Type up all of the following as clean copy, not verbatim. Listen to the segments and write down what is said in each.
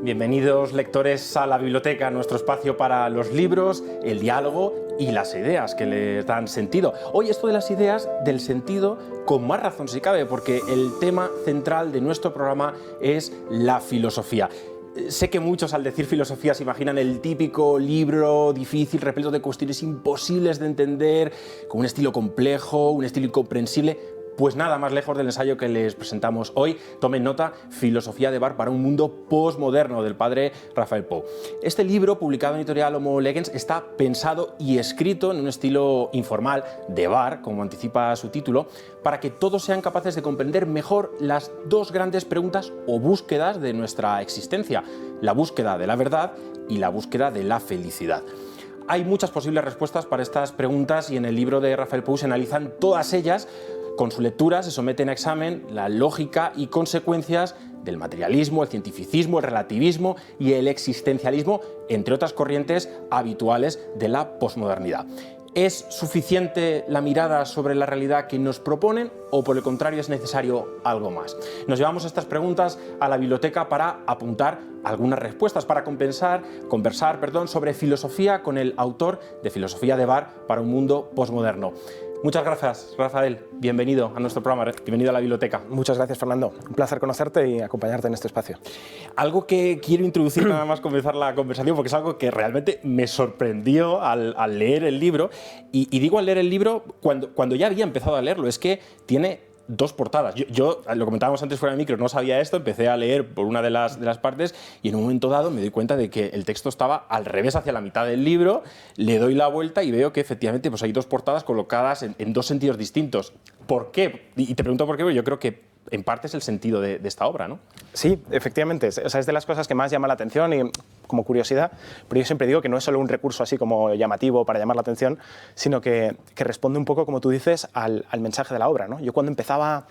Bienvenidos, lectores, a la biblioteca, nuestro espacio para los libros, el diálogo y las ideas que les dan sentido. Hoy esto de las ideas, del sentido, con más razón si cabe, porque el tema central de nuestro programa es la filosofía. Sé que muchos al decir filosofía se imaginan el típico libro difícil, repleto de cuestiones imposibles de entender, con un estilo complejo, un estilo incomprensible. Pues nada más lejos del ensayo que les presentamos hoy. Tomen nota, Filosofía de Bar para un mundo postmoderno, del padre Rafael Pou. Este libro, publicado en editorial Homo Legens, está pensado y escrito en un estilo informal, de bar, como anticipa su título, para que todos sean capaces de comprender mejor las dos grandes preguntas o búsquedas de nuestra existencia: la búsqueda de la verdad y la búsqueda de la felicidad. Hay muchas posibles respuestas para estas preguntas y en el libro de Rafael Pou se analizan todas ellas. Con su lectura se someten a examen la lógica y consecuencias del materialismo, el cientificismo, el relativismo y el existencialismo, entre otras corrientes habituales de la posmodernidad. ¿Es suficiente la mirada sobre la realidad que nos proponen o, por el contrario, es necesario algo más? Nos llevamos estas preguntas a la biblioteca para apuntar algunas respuestas, para conversar sobre filosofía con el autor de Filosofía de Bar para un mundo posmoderno. Muchas gracias, Rafael. Bienvenido a nuestro programa, bienvenido a la biblioteca. Muchas gracias, Fernando. Un placer conocerte y acompañarte en este espacio. Algo que quiero introducir nada más comenzar la conversación, porque es algo que realmente me sorprendió al leer el libro. Y digo al leer el libro cuando ya había empezado a leerlo, es que tiene dos portadas. Yo lo comentábamos antes fuera de micro, no sabía esto, empecé a leer por una de las partes y en un momento dado me doy cuenta de que el texto estaba al revés, hacia la mitad del libro, le doy la vuelta y veo que efectivamente pues hay dos portadas colocadas en dos sentidos distintos. ¿Por qué? Y te pregunto por qué, porque yo creo que en parte es el sentido de esta obra, ¿no? Sí, efectivamente. O sea, es de las cosas que más llama la atención y como curiosidad, pero yo siempre digo que no es solo un recurso así como llamativo para llamar la atención, sino que responde un poco, como tú dices, al mensaje de la obra, ¿no? Yo cuando empezaba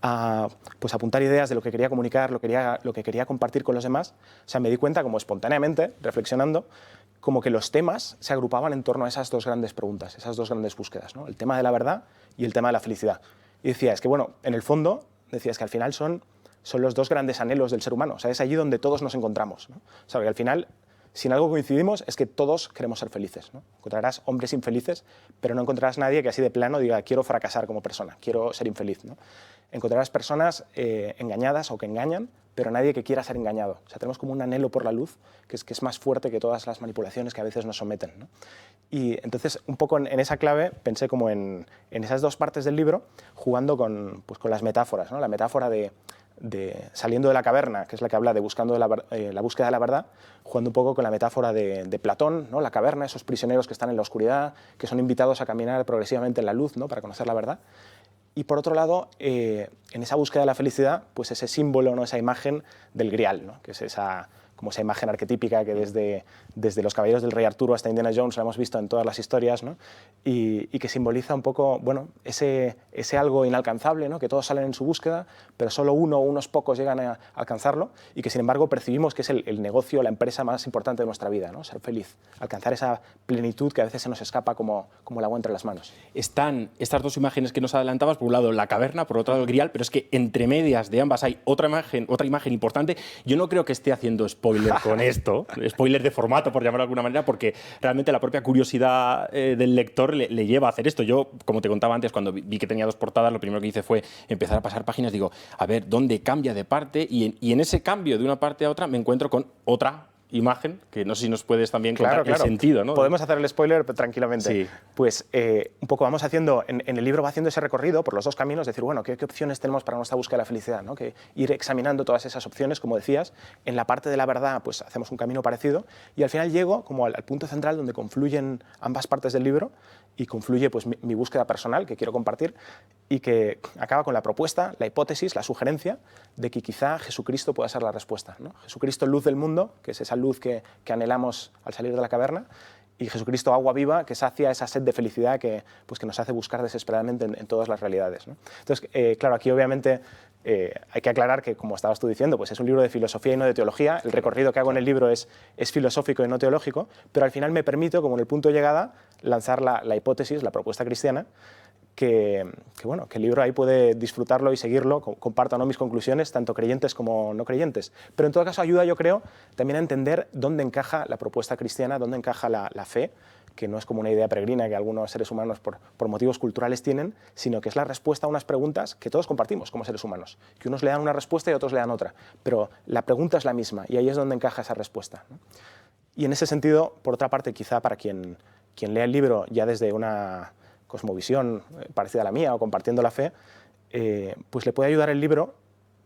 a apuntar ideas de lo que quería comunicar, lo que quería compartir con los demás, o sea, me di cuenta como espontáneamente, reflexionando, como que los temas se agrupaban en torno a esas dos grandes preguntas, esas dos grandes búsquedas, ¿no? El tema de la verdad y el tema de la felicidad. Y decía, es que bueno, en el fondo, decía, es que al final son los dos grandes anhelos del ser humano. O sea, es allí donde todos nos encontramos, ¿no? O sea, que al final, si en algo coincidimos, es que todos queremos ser felices, ¿no? Encontrarás hombres infelices, pero no encontrarás nadie que así de plano diga, quiero fracasar como persona, quiero ser infeliz, ¿no? Encontrarás personas engañadas o que engañan, pero nadie que quiera ser engañado. O sea, tenemos como un anhelo por la luz que es más fuerte que todas las manipulaciones que a veces nos someten, ¿no? Y entonces, un poco en esa clave, pensé como en esas dos partes del libro, jugando con las metáforas, ¿no? La metáfora de saliendo de la caverna, que es la que habla de buscando la búsqueda de la verdad, jugando un poco con la metáfora de Platón, ¿no? La caverna, esos prisioneros que están en la oscuridad, que son invitados a caminar progresivamente en la luz, ¿no? Para conocer la verdad. Y por otro lado, en esa búsqueda de la felicidad, pues ese símbolo, ¿no? Esa imagen del Grial, ¿no? Que es esa imagen arquetípica que desde los Caballeros del Rey Arturo hasta Indiana Jones la hemos visto en todas las historias, ¿no? Y que simboliza un poco, bueno, ese algo inalcanzable, ¿no? Que todos salen en su búsqueda, pero solo uno o unos pocos llegan a alcanzarlo y que sin embargo percibimos que es el negocio, la empresa más importante de nuestra vida, ¿no? Ser feliz, alcanzar esa plenitud que a veces se nos escapa como el agua entre las manos. Están estas dos imágenes que nos adelantabas, por un lado la caverna, por otro lado el Grial, pero es que entre medias de ambas hay otra imagen importante. Yo no creo que esté haciendo spoiler con esto, spoiler de formato, por llamarlo de alguna manera, porque realmente la propia curiosidad del lector le lleva a hacer esto. Yo, como te contaba antes, cuando vi que tenía dos portadas, lo primero que hice fue empezar a pasar páginas, digo, a ver, ¿dónde cambia de parte? Y en ese cambio de una parte a otra me encuentro con otra imagen, que no sé si nos puedes también contar el sentido, ¿no? Podemos hacer el spoiler tranquilamente. Sí. Pues un poco vamos haciendo, en el libro va haciendo ese recorrido por los dos caminos, decir, bueno, ¿qué opciones tenemos para nuestra búsqueda de la felicidad, ¿no? Que ir examinando todas esas opciones, como decías. En la parte de la verdad, pues hacemos un camino parecido y al final llego como al punto central donde confluyen ambas partes del libro y confluye pues mi búsqueda personal que quiero compartir y que acaba con la propuesta, la hipótesis, la sugerencia de que quizá Jesucristo pueda ser la respuesta, ¿no? Jesucristo, luz del mundo, que es esa luz que anhelamos al salir de la caverna, y Jesucristo, agua viva, que sacia esa sed de felicidad que nos hace buscar desesperadamente en todas las realidades, ¿no? Entonces, claro, aquí obviamente hay que aclarar que, como estabas tú diciendo, pues es un libro de filosofía y no de teología. El recorrido que hago en el libro es filosófico y no teológico, pero al final me permito, como en el punto de llegada, lanzar la hipótesis, la propuesta cristiana, bueno, que el libro ahí puede disfrutarlo y seguirlo, comparto, ¿no?, mis conclusiones, tanto creyentes como no creyentes. Pero en todo caso ayuda, yo creo, también a entender dónde encaja la propuesta cristiana, dónde encaja la fe, que no es como una idea peregrina que algunos seres humanos por motivos culturales tienen, sino que es la respuesta a unas preguntas que todos compartimos como seres humanos, que unos le dan una respuesta y otros le dan otra, pero la pregunta es la misma y ahí es donde encaja esa respuesta, ¿no? Y en ese sentido, por otra parte, quizá para quien lea el libro ya desde una cosmovisión parecida a la mía o compartiendo la fe, pues le puede ayudar el libro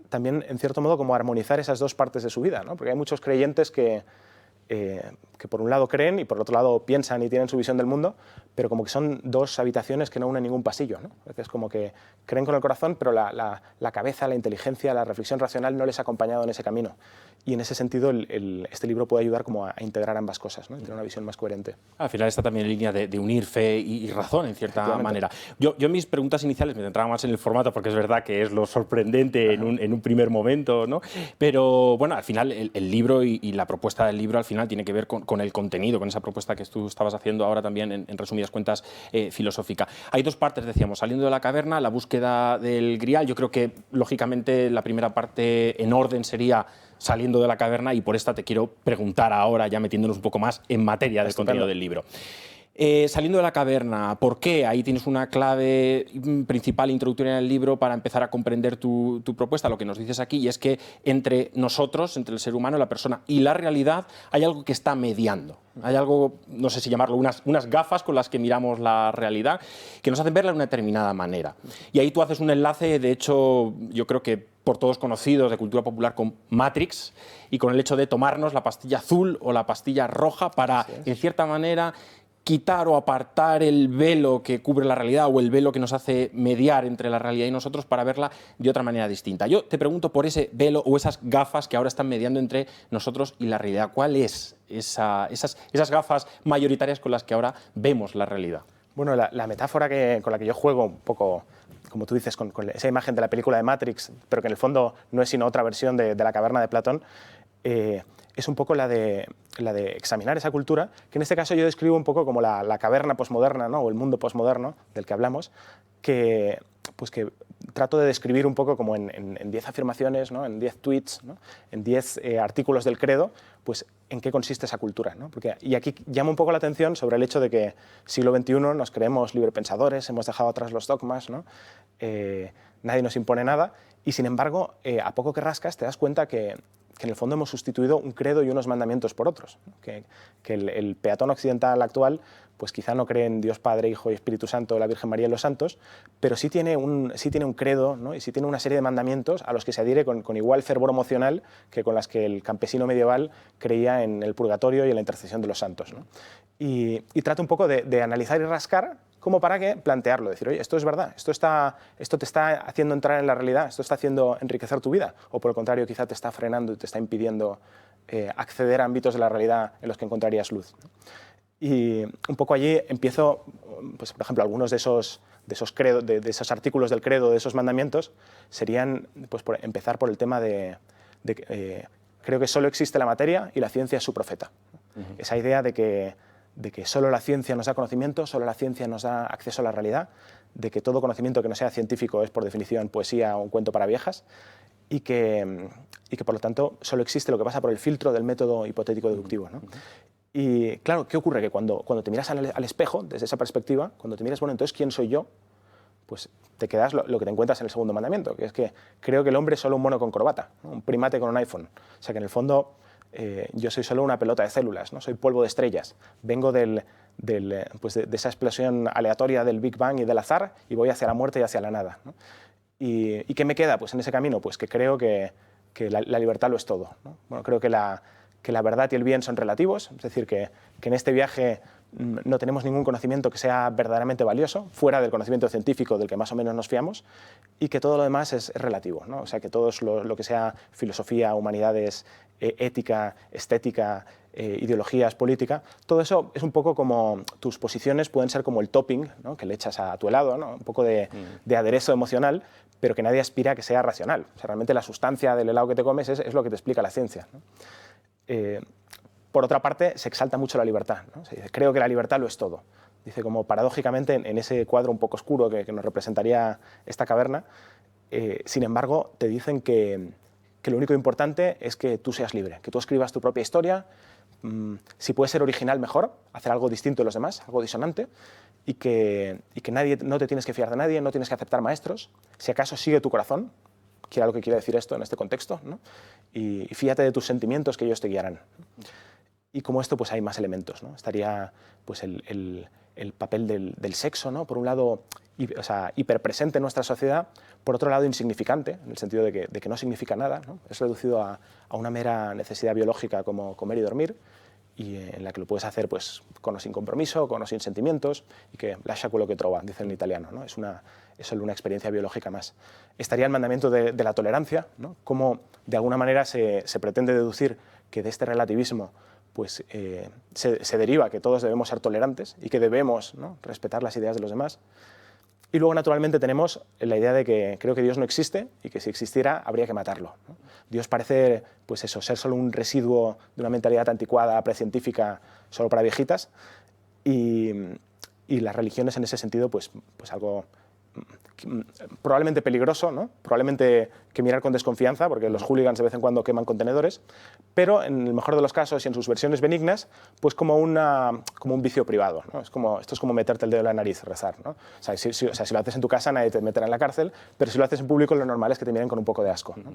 también, en cierto modo, como a armonizar esas dos partes de su vida, ¿no? Porque hay muchos creyentes que por un lado creen y por otro lado piensan y tienen su visión del mundo, pero como que son dos habitaciones que no unen ningún pasillo, ¿no? A veces como que creen con el corazón, pero la cabeza, la inteligencia, la reflexión racional no les ha acompañado en ese camino. Y en ese sentido este libro puede ayudar como a integrar ambas cosas, ¿no? Y tener una visión más coherente. Al final está también en línea de unir fe y razón, en cierta manera. Yo mis preguntas iniciales me centraba más en el formato, porque es verdad que es lo sorprendente en un primer momento, ¿no? Pero bueno, al final el libro y la propuesta del libro al final tiene que ver con el contenido, con esa propuesta que tú estabas haciendo ahora también en resumidas cuentas filosófica. Hay dos partes, decíamos, saliendo de la caverna, la búsqueda del grial. Yo creo que lógicamente la primera parte en orden sería saliendo de la caverna, y por esta te quiero preguntar ahora, ya metiéndonos un poco más en materia del contenido del libro. Saliendo de la caverna, ¿por qué? Ahí tienes una clave principal introductoria en el libro para empezar a comprender tu propuesta, lo que nos dices aquí, y es que entre nosotros, entre el ser humano, la persona y la realidad, hay algo que está mediando. Hay algo, no sé si llamarlo, unas gafas con las que miramos la realidad, que nos hacen verla de una determinada manera. Y ahí tú haces un enlace, de hecho, yo creo que por todos conocidos de cultura popular, con Matrix y con el hecho de tomarnos la pastilla azul o la pastilla roja para, en cierta manera, quitar o apartar el velo que cubre la realidad o el velo que nos hace mediar entre la realidad y nosotros para verla de otra manera distinta. Yo te pregunto por ese velo o esas gafas que ahora están mediando entre nosotros y la realidad. ¿Cuál es esas gafas mayoritarias con las que ahora vemos la realidad? Bueno, la metáfora con la que yo juego un poco, como tú dices, con esa imagen de la película de Matrix, pero que en el fondo no es sino otra versión de la caverna de Platón, es un poco la de examinar esa cultura, que en este caso yo describo un poco como la caverna posmoderna, ¿no?, o el mundo posmoderno del que hablamos, que trato de describir un poco como en 10 afirmaciones, ¿no?, en 10 tweets, ¿no?, en 10 artículos del credo, pues en qué consiste esa cultura, ¿no? Y aquí llama un poco la atención sobre el hecho de que siglo XXI nos creemos librepensadores, hemos dejado atrás los dogmas, ¿no? Nadie nos impone nada, y sin embargo, a poco que rascas te das cuenta que en el fondo hemos sustituido un credo y unos mandamientos por otros, ¿no? Que el peatón occidental actual pues quizá no cree en Dios Padre, Hijo y Espíritu Santo, la Virgen María y los santos, pero sí tiene un credo, ¿no?, y sí tiene una serie de mandamientos a los que se adhiere con igual fervor emocional que con las que el campesino medieval creía en el purgatorio y en la intercesión de los santos, ¿no? Y trata un poco de analizar y rascar como para que plantearlo, decir, oye, esto es verdad, esto te está haciendo entrar en la realidad, esto está haciendo enriquecer tu vida, o por el contrario, quizá te está frenando y te está impidiendo acceder a ámbitos de la realidad en los que encontrarías luz, ¿no? Y un poco allí empiezo, pues, por ejemplo, algunos de esos artículos del credo, de esos mandamientos, serían pues, empezar por el tema de creo que solo existe la materia y la ciencia es su profeta. Esa idea de que solo la ciencia nos da conocimiento, solo la ciencia nos da acceso a la realidad, de que todo conocimiento que no sea científico es por definición poesía o un cuento para viejas, y que por lo tanto solo existe lo que pasa por el filtro del método hipotético deductivo, ¿no? Y claro, ¿qué ocurre? Que cuando te miras al espejo, desde esa perspectiva, cuando te miras, bueno, entonces, ¿quién soy yo? Pues te quedas lo que te encuentras en el segundo mandamiento, que es que creo que el hombre es solo un mono con corbata, ¿no?, un primate con un iPhone. O sea, que en el fondo yo soy solo una pelota de células, ¿no? Soy polvo de estrellas. Vengo de esa explosión aleatoria del Big Bang y del azar y voy hacia la muerte y hacia la nada, ¿no? ¿Y qué me queda pues, en ese camino? Pues que creo que la libertad lo es todo, ¿no? Bueno, creo que la verdad y el bien son relativos, es decir, que en este viaje no tenemos ningún conocimiento que sea verdaderamente valioso, fuera del conocimiento científico del que más o menos nos fiamos, y que todo lo demás es relativo, ¿no? O sea, que todo lo que sea filosofía, humanidades, ética, estética, ideologías, política, todo eso es un poco como tus posiciones pueden ser como el topping, ¿no?, que le echas a tu helado, ¿no?, un poco de aderezo emocional, pero que nadie aspira a que sea racional. O sea, realmente la sustancia del helado que te comes es lo que te explica la ciencia, ¿no? Por otra parte, se exalta mucho la libertad, ¿no? Se dice, creo que la libertad lo es todo. Dice como paradójicamente en ese cuadro un poco oscuro que nos representaría esta caverna, sin embargo, te dicen que lo único importante es que tú seas libre, que tú escribas tu propia historia, si puedes ser original mejor, hacer algo distinto de los demás, algo disonante, y que no te tienes que fiar de nadie, no tienes que aceptar maestros, si acaso sigue tu corazón, que era lo que quiere decir esto en este contexto, ¿no? Y fíjate de tus sentimientos que ellos te guiarán. Y como esto, pues hay más elementos, ¿no? Estaría pues, el papel del sexo, ¿no? Por un lado, hiperpresente en nuestra sociedad, por otro lado, insignificante, en el sentido de que no significa nada, ¿no? Es reducido a una mera necesidad biológica como comer y dormir, y en la que lo puedes hacer pues, con o sin compromiso, con o sin sentimientos, y que lascia quello che trova, dice en italiano, ¿no? Es solo una experiencia biológica más. Estaría el mandamiento de la tolerancia, ¿no? Cómo de alguna manera se pretende deducir que de este relativismo pues, se deriva que todos debemos ser tolerantes y que debemos, ¿no? Respetar las ideas de los demás. Y luego, naturalmente, tenemos la idea de que creo que Dios no existe y que si existiera habría que matarlo, ¿no? Dios parece pues eso, ser solo un residuo de una mentalidad anticuada, precientífica, solo para viejitas, y las religiones en ese sentido pues algo probablemente peligroso, ¿no? Probablemente que mirar con desconfianza, porque los hooligans de vez en cuando queman contenedores, pero en el mejor de los casos y en sus versiones benignas, pues como un vicio privado, ¿no? Esto es como meterte el dedo en la nariz, rezar, ¿no? O sea, si lo haces en tu casa nadie te meterá en la cárcel, pero si lo haces en público lo normal es que te miren con un poco de asco, ¿no?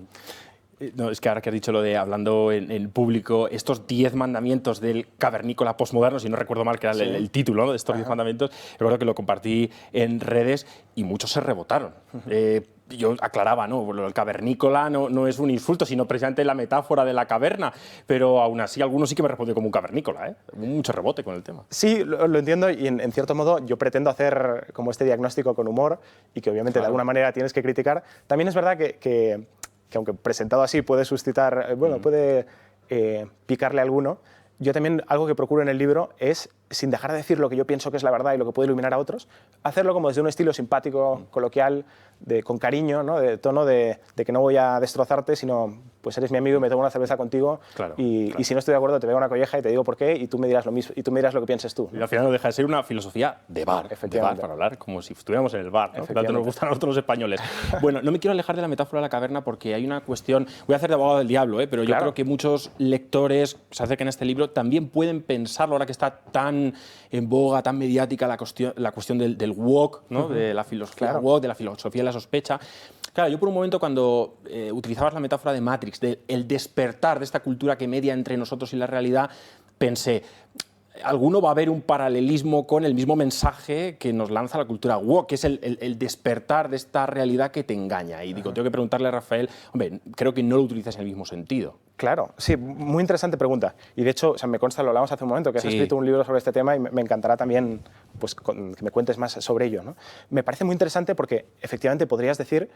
No, es que ahora que has dicho lo de hablando en público, estos 10 mandamientos del cavernícola postmoderno, si no recuerdo mal que era el título, ¿no? De estos 10 mandamientos, recuerdo que lo compartí en redes y muchos se rebotaron. Yo aclaraba, ¿no? El cavernícola no es un insulto, sino precisamente la metáfora de la caverna, pero aún así algunos sí que me respondió como un cavernícola, ¿eh? Hubo mucho rebote con el tema. Sí, lo entiendo y en cierto modo yo pretendo hacer como este diagnóstico con humor y que obviamente de alguna manera tienes que criticar. También es verdad que aunque presentado así puede suscitar, puede picarle a alguno, yo también algo que procuro en el libro es, sin dejar de decir lo que yo pienso que es la verdad y lo que puede iluminar a otros, hacerlo como desde un estilo simpático, coloquial, con cariño, ¿no? De tono de que no voy a destrozarte, sino pues eres mi amigo y me tomo una cerveza contigo, claro. Y si no estoy de acuerdo te pego una colleja y te digo por qué y tú me dirás lo mismo y tú me dirás lo que pienses tú, ¿no? Y al final no deja de ser una filosofía de bar, para hablar como si estuviéramos en el bar, ¿no? Tanto nos gustan a nosotros los españoles. Bueno, no me quiero alejar de la metáfora de la caverna porque hay una cuestión, voy a hacer de abogado del diablo, pero yo creo que muchos lectores se acercan a este libro también pueden pensarlo ahora que está tan en boga, tan mediática la cuestión del woke, ¿no? De la filosofía woke, de la filosofía de la sospecha. Claro, yo por un momento cuando utilizabas la metáfora de Matrix, del despertar de esta cultura que media entre nosotros y la realidad, pensé, alguno va a haber un paralelismo con el mismo mensaje que nos lanza la cultura woke, que es el despertar de esta realidad que te engaña. Y digo, tengo que preguntarle a Rafael, hombre, creo que no lo utilizas en el mismo sentido. Claro, sí, muy interesante pregunta. Y de hecho, o sea, me consta, lo hablamos hace un momento, que has escrito un libro sobre este tema y me encantará también pues, que me cuentes más sobre ello, ¿no? Me parece muy interesante porque efectivamente podrías decir,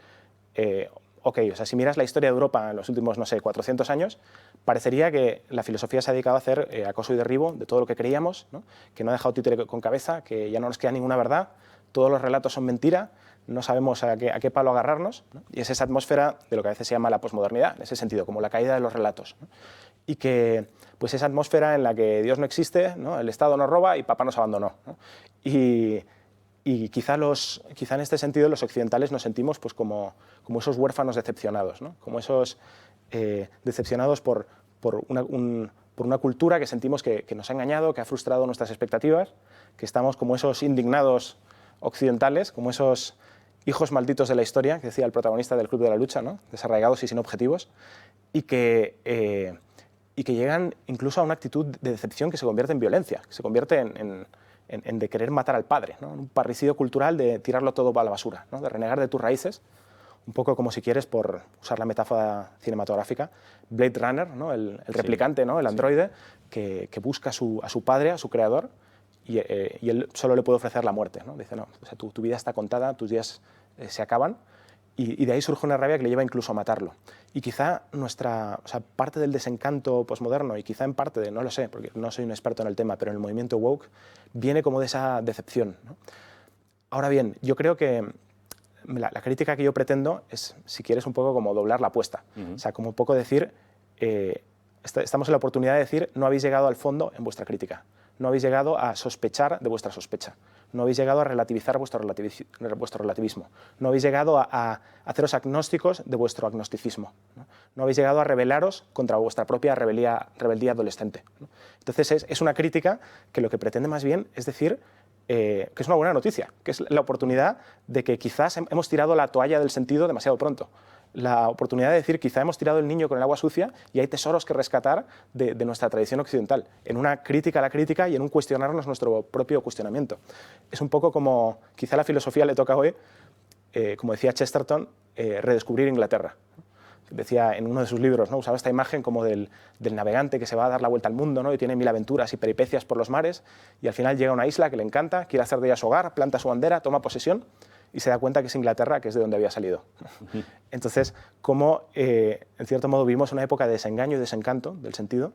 ok, o sea, si miras la historia de Europa en los últimos, no sé, 400 años, parecería que la filosofía se ha dedicado a hacer acoso y derribo de todo lo que creíamos, ¿no? Que no ha dejado títere con cabeza, que ya no nos queda ninguna verdad, todos los relatos son mentira, no sabemos a qué palo agarrarnos, ¿no? Y es esa atmósfera de lo que a veces se llama la posmodernidad, en ese sentido, como la caída de los relatos, ¿no? Y que pues esa atmósfera en la que Dios no existe, ¿no? El Estado nos roba y papá nos abandonó, ¿no? Y quizá en este sentido los occidentales nos sentimos pues, como esos huérfanos decepcionados, ¿no? Como esos decepcionados por una cultura que sentimos que nos ha engañado, que ha frustrado nuestras expectativas, que estamos como esos indignados occidentales, como esos hijos malditos de la historia, que decía el protagonista del Club de la Lucha, ¿no? Desarraigados y sin objetivos, y que llegan incluso a una actitud de decepción que se convierte en violencia, que se convierte en de querer matar al padre, ¿no? Un parricidio cultural de tirarlo todo a la basura, ¿no? De renegar de tus raíces, un poco como si quieres, por usar la metáfora cinematográfica, Blade Runner, ¿no? El replicante, ¿no? El androide que busca a su padre, a su creador, y él solo le puede ofrecer la muerte, ¿no? Dice, no, o sea, tu vida está contada, tus días se acaban, y de ahí surge una rabia que le lleva incluso a matarlo. Y quizá parte del desencanto posmoderno, y quizá en parte, no lo sé, porque no soy un experto en el tema, pero en el movimiento woke, viene como de esa decepción, ¿no? Ahora bien, yo creo que la crítica que yo pretendo es, si quieres, un poco como doblar la apuesta. O sea, como un poco decir, estamos en la oportunidad de decir, no habéis llegado al fondo en vuestra crítica. no habéis llegado a sospechar de vuestra sospecha, no habéis llegado a relativizar vuestro relativismo, no habéis llegado a haceros agnósticos de vuestro agnosticismo, no habéis llegado a rebelaros contra vuestra propia rebeldía adolescente, ¿no? Entonces es una crítica que lo que pretende más bien es decir que es una buena noticia, que es la oportunidad de que quizás hemos tirado la toalla del sentido demasiado pronto. La oportunidad de decir, quizá hemos tirado el niño con el agua sucia y hay tesoros que rescatar de nuestra tradición occidental, en una crítica a la crítica y en un cuestionarnos nuestro propio cuestionamiento. Es un poco como, quizá a la filosofía le toca hoy, como decía Chesterton, redescubrir Inglaterra. Decía en uno de sus libros, ¿no? Usaba esta imagen como del navegante que se va a dar la vuelta al mundo, ¿no? Y tiene mil aventuras y peripecias por los mares y al final llega a una isla que le encanta, quiere hacer de ella su hogar, planta su bandera, toma posesión y se da cuenta que es Inglaterra, que es de donde había salido. Entonces, como en cierto modo vivimos una época de desengaño y desencanto del sentido,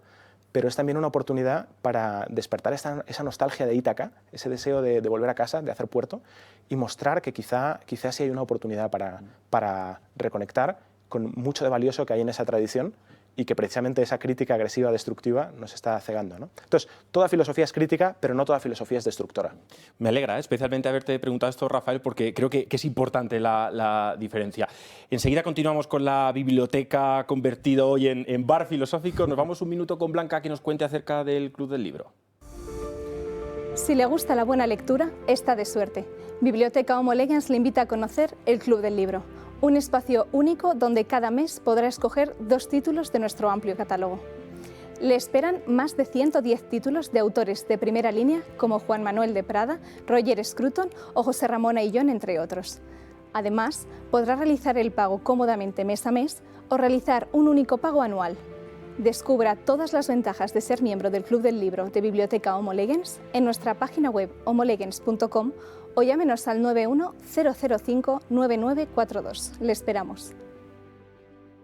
pero es también una oportunidad para despertar esa nostalgia de Ítaca, ese deseo de volver a casa, de hacer puerto, y mostrar que quizá sí hay una oportunidad para reconectar con mucho de valioso que hay en esa tradición y que precisamente esa crítica agresiva, destructiva, nos está cegando, ¿no? Entonces, toda filosofía es crítica, pero no toda filosofía es destructora. Me alegra especialmente haberte preguntado esto, Rafael, porque creo que es importante la diferencia. Enseguida continuamos con la biblioteca convertido hoy en bar filosófico. Nos vamos un minuto con Blanca que nos cuente acerca del Club del Libro. Si le gusta la buena lectura, está de suerte. Biblioteca Homo Legens le invita a conocer el Club del Libro, un espacio único donde cada mes podrá escoger 2 títulos de nuestro amplio catálogo. Le esperan más de 110 títulos de autores de primera línea como Juan Manuel de Prada, Roger Scruton o José Ramón Ayllón, entre otros. Además, podrá realizar el pago cómodamente mes a mes o realizar un único pago anual. Descubra todas las ventajas de ser miembro del Club del Libro de Biblioteca Homo Legens en nuestra página web homolegens.com o llámenos al 91-005-9942. Le esperamos.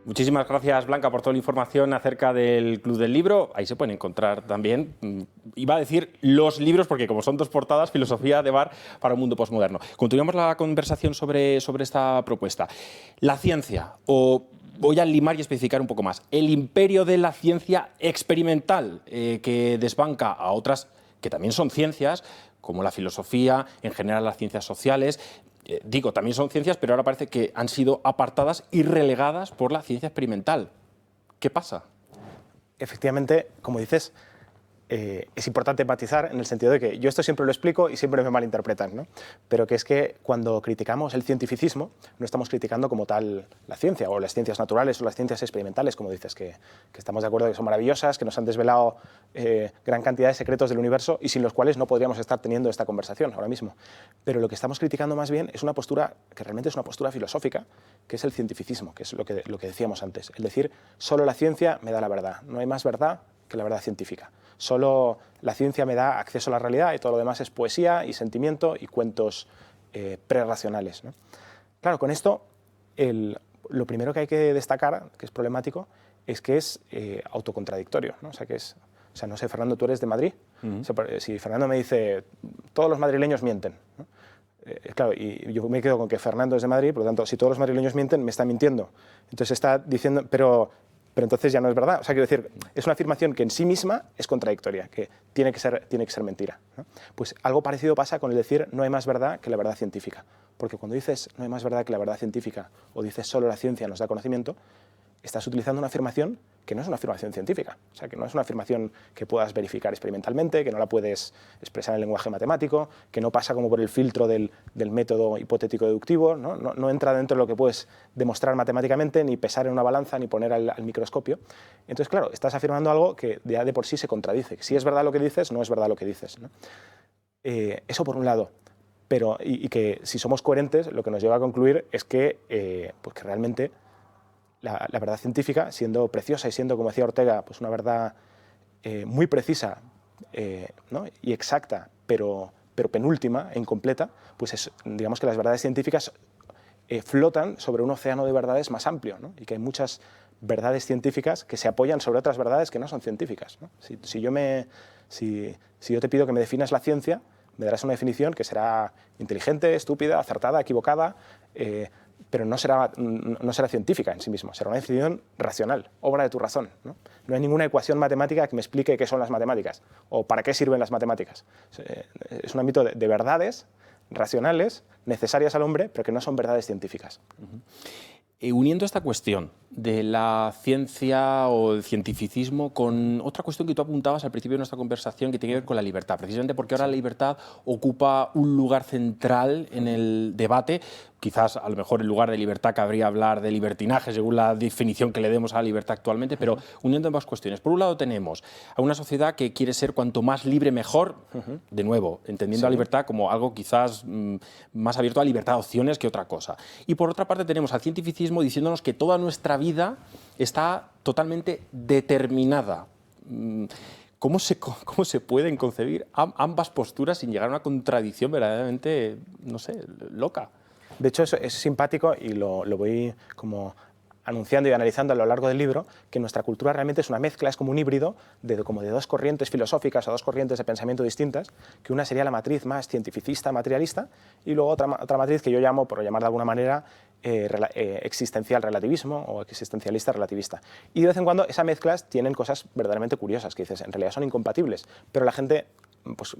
Muchísimas gracias, Blanca, por toda la información acerca del Club del Libro. Ahí se pueden encontrar también, iba a decir los libros, porque como son 2 portadas, filosofía de bar para un mundo posmoderno. Continuamos la conversación sobre esta propuesta. La ciencia, o voy a limar y especificar un poco más, el imperio de la ciencia experimental, que desbanca a otras que también son ciencias, como la filosofía, en general las ciencias sociales. Digo, también son ciencias, pero ahora parece que han sido apartadas y relegadas por la ciencia experimental. ¿Qué pasa? Efectivamente, como dices, es importante matizar en el sentido de que yo esto siempre lo explico y siempre me malinterpretan, ¿no? Pero que es que cuando criticamos el cientificismo no estamos criticando como tal la ciencia o las ciencias naturales o las ciencias experimentales, como dices, que estamos de acuerdo que son maravillosas, que nos han desvelado gran cantidad de secretos del universo y sin los cuales no podríamos estar teniendo esta conversación ahora mismo. Pero lo que estamos criticando más bien es una postura que realmente es una postura filosófica, que es el cientificismo, que es lo que decíamos antes, es decir, solo la ciencia me da la verdad, no hay más verdad que la verdad científica. Solo la ciencia me da acceso a la realidad y todo lo demás es poesía y sentimiento y cuentos prerracionales, ¿no? Claro, con esto lo primero que hay que destacar, que es problemático, es que es autocontradictorio, ¿no? O sea, no sé, Fernando, tú eres de Madrid. O sea, si Fernando me dice, todos los madrileños mienten, ¿no? Claro, y yo me quedo con que Fernando es de Madrid, por lo tanto, si todos los madrileños mienten, me está mintiendo. Entonces está diciendo, pero entonces ya no es verdad. O sea, quiero decir, es una afirmación que en sí misma es contradictoria, que tiene que ser mentira, ¿no? Pues algo parecido pasa con el decir no hay más verdad que la verdad científica. Porque cuando dices no hay más verdad que la verdad científica o dices solo la ciencia nos da conocimiento, estás utilizando una afirmación que no es una afirmación científica. O sea, que no es una afirmación que puedas verificar experimentalmente, que no la puedes expresar en lenguaje matemático, que no pasa como por el filtro del método hipotético deductivo, ¿no? No entra dentro de lo que puedes demostrar matemáticamente, ni pesar en una balanza, ni poner al microscopio. Entonces, claro, estás afirmando algo que ya de por sí se contradice. Si es verdad lo que dices, no es verdad lo que dices, ¿no? Eso por un lado. Pero, y que si somos coherentes, lo que nos lleva a concluir es que, pues que realmente la verdad científica, siendo preciosa y siendo, como decía Ortega, pues una verdad muy precisa, ¿no? y exacta, pero penúltima e incompleta, pues digamos que las verdades científicas flotan sobre un océano de verdades más amplio, ¿no? Y que hay muchas verdades científicas que se apoyan sobre otras verdades que no son científicas, ¿no? Si yo te pido que me definas la ciencia, me darás una definición que será inteligente, estúpida, acertada, equivocada, pero no será científica en sí mismo, será una decisión racional, obra de tu razón. No hay ninguna ecuación matemática que me explique qué son las matemáticas o para qué sirven las matemáticas. Es un ámbito de verdades racionales, necesarias al hombre, pero que no son verdades científicas. Uniendo esta cuestión de la ciencia o el cientificismo con otra cuestión que tú apuntabas al principio de nuestra conversación que tiene que ver con la libertad, precisamente porque ahora la libertad ocupa un lugar central en el debate. Quizás a lo mejor en lugar de libertad cabría hablar de libertinaje según la definición que le demos a la libertad actualmente, pero uniendo ambas cuestiones. Por un lado tenemos a una sociedad que quiere ser cuanto más libre mejor, de nuevo, entendiendo la libertad como algo quizás más abierto a libertad de opciones que otra cosa. Y por otra parte tenemos al cientificismo diciéndonos que toda nuestra vida está totalmente determinada. ¿Cómo se pueden concebir ambas posturas sin llegar a una contradicción verdaderamente, no sé, loca? De hecho, es simpático y lo voy como anunciando y analizando a lo largo del libro, que nuestra cultura realmente es una mezcla, es como un híbrido como de dos corrientes filosóficas o dos corrientes de pensamiento distintas, que una sería la matriz más cientificista, materialista, y luego otra matriz que yo llamo, por llamar de alguna manera, existencial relativismo o existencialista relativista. Y de vez en cuando esas mezclas tienen cosas verdaderamente curiosas, que dices, en realidad son incompatibles, pero la gente... Pues, o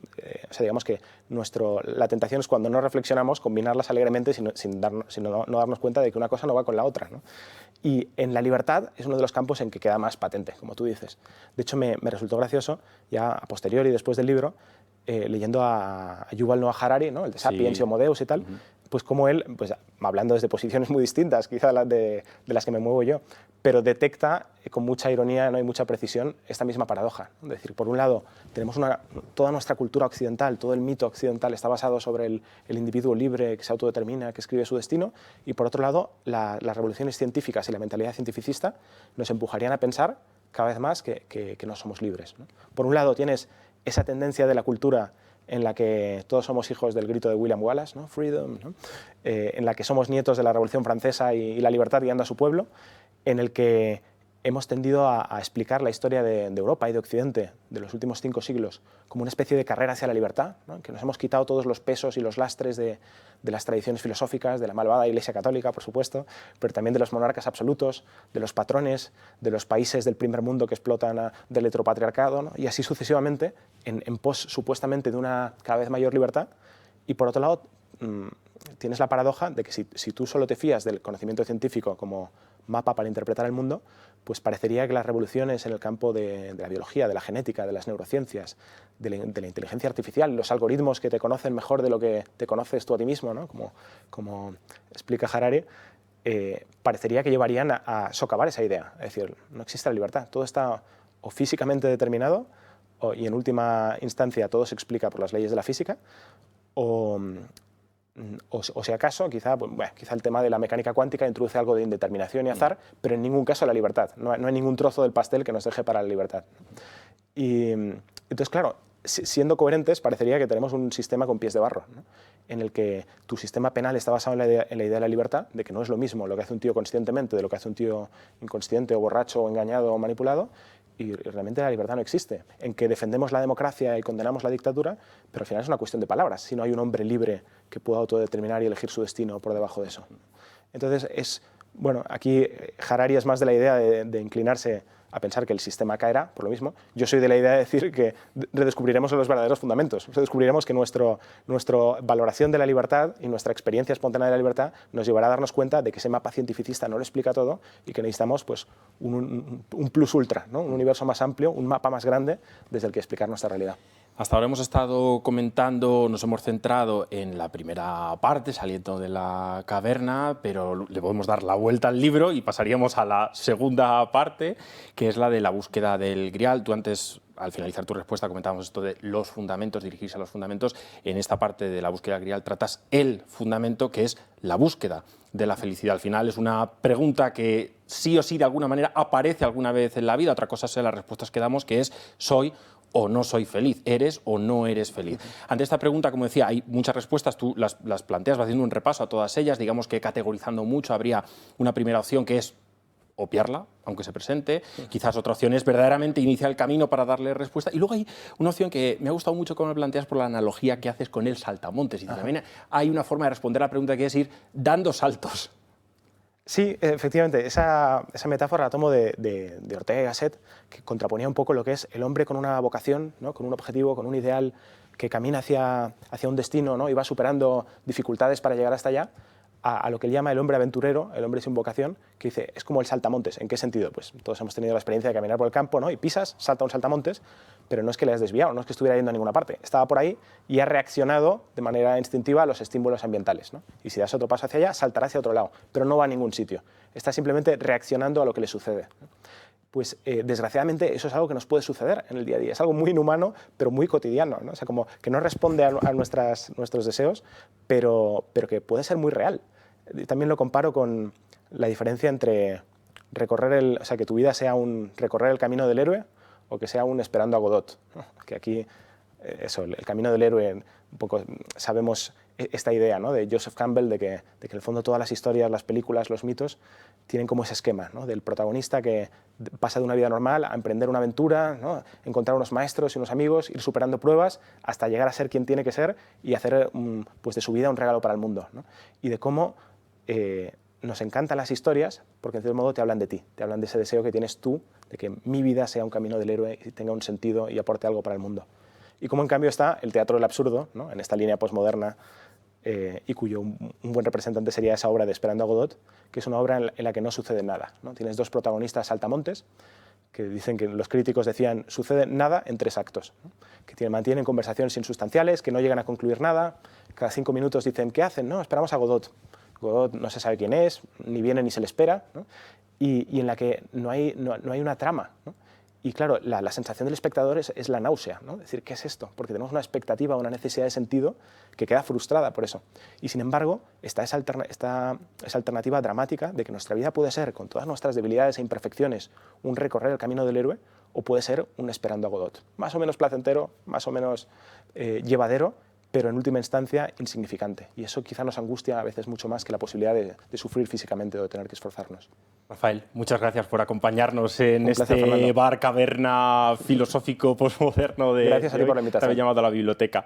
sea, digamos que la tentación es cuando no reflexionamos combinarlas alegremente sin no darnos cuenta de que una cosa no va con la otra, ¿no? Y en la libertad es uno de los campos en que queda más patente, como tú dices. De hecho, me resultó gracioso, ya a posteriori, después del libro, leyendo a Yuval Noah Harari, ¿no? El de Sapiens y Homo Deus y tal, pues como él, pues, hablando desde posiciones muy distintas, quizá de las que me muevo yo, pero detecta con mucha ironía, ¿no? Y mucha precisión esta misma paradoja, ¿no? Es decir, por un lado, tenemos toda nuestra cultura occidental, todo el mito occidental está basado sobre el individuo libre que se autodetermina, que escribe su destino, y por otro lado, las revoluciones científicas y la mentalidad cientificista nos empujarían a pensar cada vez más que no somos libres, ¿no? Por un lado, tienes esa tendencia de la cultura en la que todos somos hijos del grito de William Wallace, ¿no? Freedom, ¿no? En la que somos nietos de la Revolución Francesa y la libertad guiando a su pueblo, en el que hemos tendido a explicar la historia de Europa y de Occidente de los últimos 5 siglos como una especie de carrera hacia la libertad, ¿no? Que nos hemos quitado todos los pesos y los lastres de las tradiciones filosóficas, de la malvada Iglesia Católica, por supuesto, pero también de los monarcas absolutos, de los patrones, de los países del primer mundo que explotan del heteropatriarcado, ¿no? Y así sucesivamente, en pos supuestamente de una cada vez mayor libertad. Y por otro lado, tienes la paradoja de que si tú solo te fías del conocimiento científico como mapa para interpretar el mundo, pues parecería que las revoluciones en el campo de la biología, de la genética, de las neurociencias, de la inteligencia artificial, los algoritmos que te conocen mejor de lo que te conoces tú a ti mismo, ¿no? Como explica Harari, parecería que llevarían a socavar esa idea. Es decir, no existe la libertad, todo está o físicamente determinado y en última instancia todo se explica por las leyes de la física, o si acaso, quizá el tema de la mecánica cuántica introduce algo de indeterminación y azar, pero en ningún caso la libertad. No hay ningún trozo del pastel que nos deje para la libertad. Y entonces, claro, siendo coherentes, parecería que tenemos un sistema con pies de barro, ¿no? En el que tu sistema penal está basado en la idea de la libertad, de que no es lo mismo lo que hace un tío conscientemente de lo que hace un tío inconsciente o borracho o engañado o manipulado, y realmente la libertad no existe, en que defendemos la democracia y condenamos la dictadura, pero al final es una cuestión de palabras, si no hay un hombre libre que pueda autodeterminar y elegir su destino por debajo de eso. Entonces, bueno, aquí Harari es más de la idea de inclinarse a pensar que el sistema caerá, por lo mismo. Yo soy de la idea de decir que redescubriremos los verdaderos fundamentos, redescubriremos que nuestra valoración de la libertad y nuestra experiencia espontánea de la libertad nos llevará a darnos cuenta de que ese mapa cientificista no lo explica todo y que necesitamos pues, un plus ultra, ¿no? Un universo más amplio, un mapa más grande desde el que explicar nuestra realidad. Hasta ahora hemos estado comentando, nos hemos centrado en la primera parte, saliendo de la caverna, pero le podemos dar la vuelta al libro y pasaríamos a la segunda parte, que es la de la búsqueda del Grial. Tú antes, al finalizar tu respuesta, comentábamos esto de los fundamentos, dirigirse a los fundamentos. En esta parte de la búsqueda del Grial tratas el fundamento, que es la búsqueda de la felicidad. Al final es una pregunta que sí o sí, de alguna manera, aparece alguna vez en la vida. Otra cosa son las respuestas que damos, que es ¿soy o no soy feliz? ¿Eres o no eres feliz? Ante esta pregunta, como decía, hay muchas respuestas, tú las planteas, vas haciendo un repaso a todas ellas, digamos que categorizando mucho, habría una primera opción que es obviarla, aunque se presente, quizás otra opción es verdaderamente iniciar el camino para darle respuesta, y luego hay una opción que me ha gustado mucho cómo me planteas por la analogía que haces con el saltamontes, y también hay una forma de responder a la pregunta que es ir dando saltos. Sí, efectivamente, esa metáfora la tomo de Ortega y Gasset, que contraponía un poco lo que es el hombre con una vocación, ¿no? Con un objetivo, con un ideal, que camina hacia un destino, ¿no? Y va superando dificultades para llegar hasta allá, a lo que él llama el hombre aventurero, el hombre sin vocación, que dice, es como el saltamontes. ¿En qué sentido? Pues todos hemos tenido la experiencia de caminar por el campo, ¿no? Y pisas, salta un saltamontes, pero no es que le has desviado, no es que estuviera yendo a ninguna parte. Estaba por ahí y ha reaccionado de manera instintiva a los estímulos ambientales, ¿no? Y si das otro paso hacia allá, saltará hacia otro lado, pero no va a ningún sitio. Está simplemente reaccionando a lo que le sucede. Pues desgraciadamente eso es algo que nos puede suceder en el día a día. Es algo muy inhumano, pero muy cotidiano, ¿no? O sea, como que no responde a nuestros deseos, pero que puede ser muy real. También lo comparo con la diferencia entre o sea, que tu vida sea un recorrer el camino del héroe o que sea un esperando a Godot, ¿no? Que aquí, eso, el camino del héroe, un poco sabemos esta idea, ¿no? De Joseph Campbell de que en el fondo todas las historias, las películas, los mitos tienen como ese esquema, ¿no? Del protagonista que pasa de una vida normal a emprender una aventura, ¿no? Encontrar unos maestros y unos amigos, ir superando pruebas hasta llegar a ser quien tiene que ser y hacer pues de su vida un regalo para el mundo, ¿no? Y de cómo nos encantan las historias porque, de cierto modo, te hablan de ti, te hablan de ese deseo que tienes tú, de que mi vida sea un camino del héroe y tenga un sentido y aporte algo para el mundo. Y cómo, en cambio, está el teatro del absurdo, ¿no? En esta línea posmoderna, y cuyo un buen representante sería esa obra de Esperando a Godot, que es una obra en la que no sucede nada, ¿no? Tienes dos protagonistas saltamontes, que dicen que los críticos decían sucede nada en 3 actos, ¿no? Que mantienen conversaciones insustanciales, que no llegan a concluir nada, cada 5 minutos dicen ¿qué hacen? No, esperamos a Godot. Godot no se sabe quién es, ni viene ni se le espera, ¿no? Y en la que no hay una trama, ¿no? Y claro, la sensación del espectador es la náusea, ¿no? Es decir, ¿qué es esto? Porque tenemos una expectativa, una necesidad de sentido que queda frustrada por eso. Y sin embargo, está esa alternativa dramática de que nuestra vida puede ser, con todas nuestras debilidades e imperfecciones, un recorrer el camino del héroe, o puede ser un esperando a Godot. Más o menos placentero, más o menos llevadero, pero en última instancia insignificante. Y eso quizá nos angustia a veces mucho más que la posibilidad de sufrir físicamente o de tener que esforzarnos. Rafael, muchas gracias por acompañarnos en placer, este Fernando. bar caverna filosófico posmoderno de Gracias a ti por la invitación. También llamado La Biblioteca.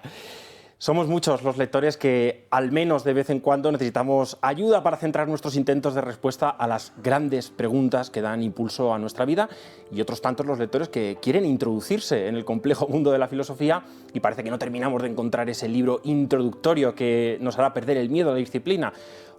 Somos muchos los lectores que, al menos de vez en cuando, necesitamos ayuda para centrar nuestros intentos de respuesta a las grandes preguntas que dan impulso a nuestra vida, y otros tantos los lectores que quieren introducirse en el complejo mundo de la filosofía y parece que no terminamos de encontrar ese libro introductorio que nos hará perder el miedo a la disciplina,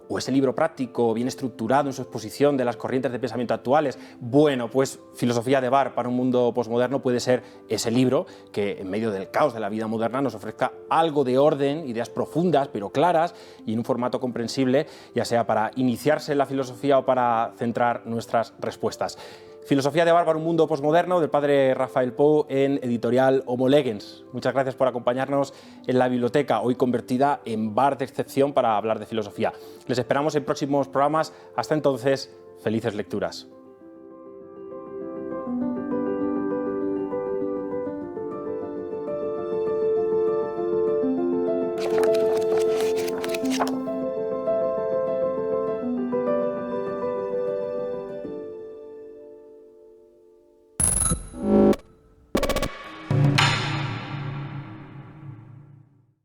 o ese libro práctico, bien estructurado en su exposición de las corrientes de pensamiento actuales. Bueno, pues Filosofía de Bar para un mundo posmoderno puede ser ese libro que, en medio del caos de la vida moderna, nos ofrezca algo de orden, ideas profundas pero claras y en un formato comprensible, ya sea para iniciarse en la filosofía o para centrar nuestras respuestas. Filosofía de Bar para un mundo posmoderno, del padre Rafael Pou, en editorial Homo Legens. Muchas gracias por acompañarnos en La Biblioteca, hoy convertida en bar de excepción para hablar de filosofía. Les esperamos en próximos programas. Hasta entonces, felices lecturas.